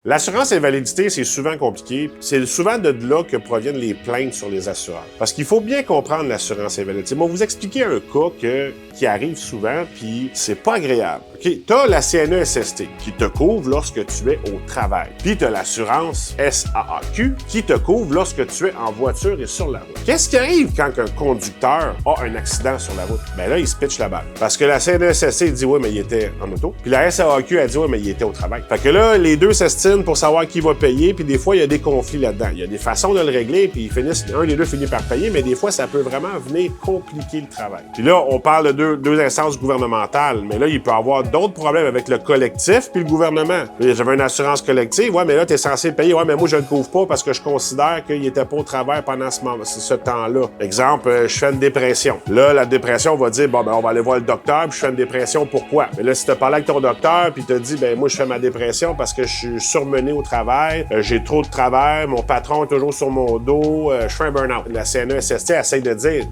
L'assurance invalidité, c'est souvent compliqué. C'est souvent de là que proviennent les plaintes sur les assureurs. Parce qu'il faut bien comprendre l'assurance invalidité. Moi, vous expliquer un cas qui arrive souvent, puis c'est pas agréable. Okay? Tu as la CNESST qui te couvre lorsque tu es au travail. Puis tu as l'assurance SAAQ qui te couvre lorsque tu es en voiture et sur la route. Qu'est-ce qui arrive quand un conducteur a un accident sur la route? Ben là, il se pitche la balle. Parce que la CNESST dit « Oui, mais il était en auto ». Puis la SAAQ, elle dit « Oui, mais il était au travail ». Fait que là, les deux s'estinent pour savoir qui va payer, puis des fois, il y a des conflits là-dedans. Il y a des façons de le régler, puis un des deux finit par payer, mais des fois, ça peut vraiment venir compliquer le travail. Puis là, on parle de deux instances gouvernementales, mais là, il peut y avoir d'autres problèmes avec le collectif puis le gouvernement. J'avais une assurance collective, ouais, mais là, tu es censé payer, ouais, mais moi, je ne le couvre pas parce que je considère qu'il n'était pas au travail pendant ce temps-là. Exemple, je fais une dépression. Là, la dépression va dire, bon, ben, on va aller voir le docteur, puis je fais une dépression, pourquoi? Mais là, si tu as parlé avec ton docteur, puis tu te dit, ben, moi, je fais ma dépression parce que je suis surmené au travail, j'ai trop de travail, mon patron est toujours sur mon dos, je fais un burn-out. La CNESST essaie de dire,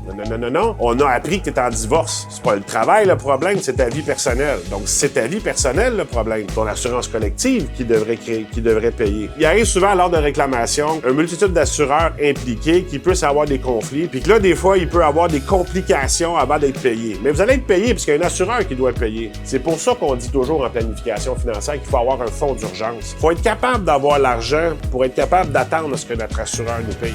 non, on a appris que tu es en divorce. C'est pas le travail le problème, c'est ta vie personnelle. Donc, c'est ta vie personnelle le problème. Ton assurance collective qui devrait payer. Il arrive souvent lors de réclamations, une multitude d'assureurs impliqués qui puissent avoir des conflits, puis que là, des fois, il peut avoir des complications avant d'être payé. Mais vous allez être payé puisqu'il y a un assureur qui doit payer. C'est pour ça qu'on dit toujours en planification financière qu'il faut avoir un fonds d'urgence. Il faut être capable d'avoir l'argent pour être capable d'attendre ce que notre assureur nous paye.